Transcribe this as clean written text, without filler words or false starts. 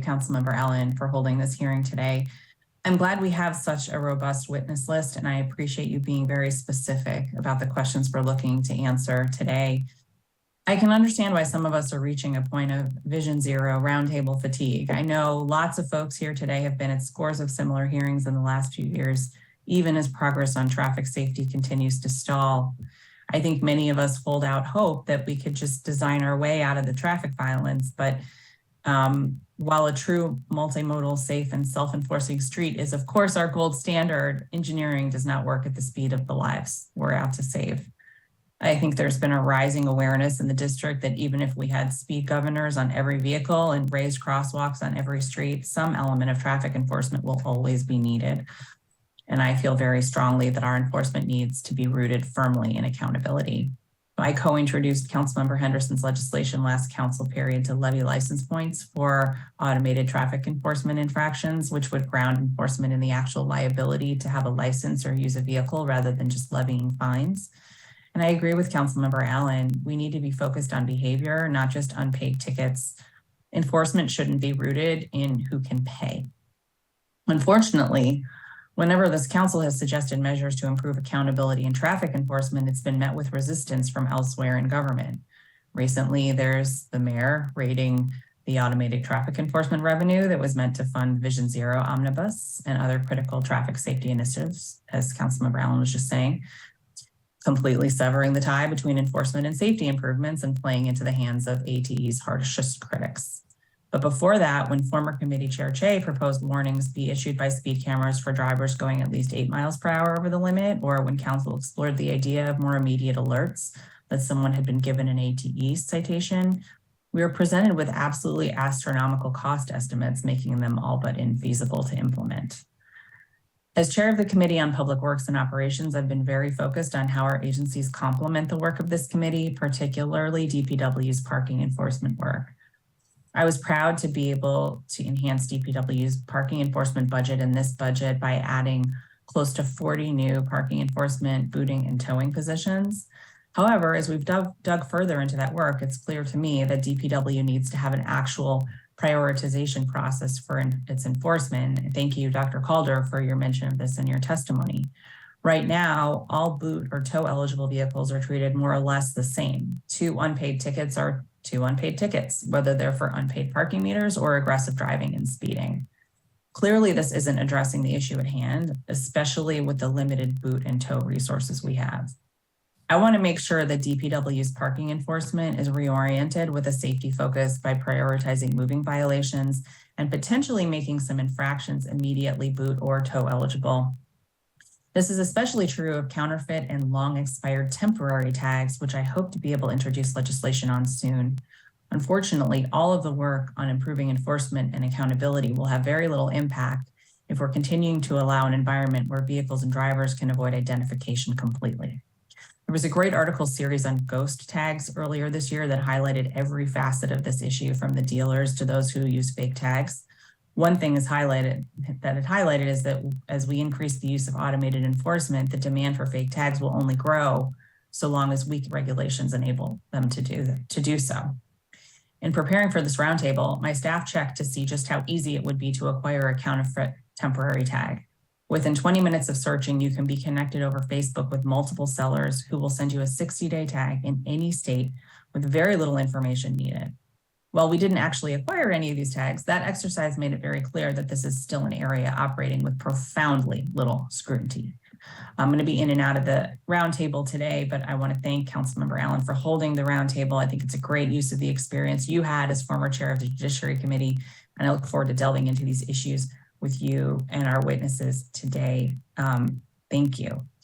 Councilmember Allen for holding this hearing today. I'm glad we have such a robust witness list, and I appreciate you being very specific about the questions we're looking to answer today. I can understand why some of us are reaching a point of vision zero roundtable fatigue. I know lots of folks here today have been at scores of similar hearings in the last few years, even as progress on traffic safety continues to stall. I think many of us hold out hope that we could just design our way out of the traffic violence, but while a true multimodal, safe, and self-enforcing street is, of course, our gold standard, engineering does not work at the speed of the lives we're out to save. I think there's been a rising awareness in the district that even if we had speed governors on every vehicle and raised crosswalks on every street, some element of traffic enforcement will always be needed. And I feel very strongly that our enforcement needs to be rooted firmly in accountability. I co-introduced Councilmember Henderson's legislation last council period to levy license points for automated traffic enforcement infractions, which would ground enforcement in the actual liability to have a license or use a vehicle rather than just levying fines. And I agree with Councilmember Allen, we need to be focused on behavior, not just unpaid tickets. Enforcement shouldn't be rooted in who can pay. Unfortunately, whenever this council has suggested measures to improve accountability in traffic enforcement, it's been met with resistance from elsewhere in government. Recently, there's the mayor raiding the automated traffic enforcement revenue that was meant to fund Vision Zero Omnibus and other critical traffic safety initiatives, as Councilmember Allen was just saying, completely severing the tie between enforcement and safety improvements and playing into the hands of ATE's harshest critics. But before that, when former committee chair Che proposed warnings be issued by speed cameras for drivers going at least 8 miles per hour over the limit, or when council explored the idea of more immediate alerts that someone had been given an ATE citation, we were presented with absolutely astronomical cost estimates, making them all but infeasible to implement. As chair of the Committee on Public Works and Operations, I've been very focused on how our agencies complement the work of this committee, particularly DPW's parking enforcement work. I was proud to be able to enhance DPW's parking enforcement budget in this budget by adding close to 40 new parking enforcement, booting, and towing positions. However, as we've dug further into that work, it's clear to me that DPW needs to have an actual prioritization process for its enforcement. Thank you, Dr. Calder, for your mention of this in your testimony. Right now, all boot or tow eligible vehicles are treated more or less the same. 2 unpaid tickets are 2 unpaid tickets, whether they're for unpaid parking meters or aggressive driving and speeding. Clearly, this isn't addressing the issue at hand, especially with the limited boot and tow resources we have. I want to make sure that DPW's parking enforcement is reoriented with a safety focus by prioritizing moving violations and potentially making some infractions immediately boot or tow eligible. This is especially true of counterfeit and long expired temporary tags, which I hope to be able to introduce legislation on soon. Unfortunately, all of the work on improving enforcement and accountability will have very little impact if we're continuing to allow an environment where vehicles and drivers can avoid identification completely. There was a great article series on ghost tags earlier this year that highlighted every facet of this issue, from the dealers to those who use fake tags. One thing is highlighted is that as we increase the use of automated enforcement, the demand for fake tags will only grow so long as weak regulations enable them to do so. In preparing for this roundtable, my staff checked to see just how easy it would be to acquire a counterfeit temporary tag. Within 20 minutes of searching, you can be connected over Facebook with multiple sellers who will send you a 60-day tag in any state with very little information needed. While we didn't actually acquire any of these tags, that exercise made it very clear that this is still an area operating with profoundly little scrutiny. I'm going to be in and out of the roundtable today, but I want to thank Councilmember Allen for holding the roundtable. I think it's a great use of the experience you had as former chair of the Judiciary Committee, and I look forward to delving into these issues with you and our witnesses today. Thank you.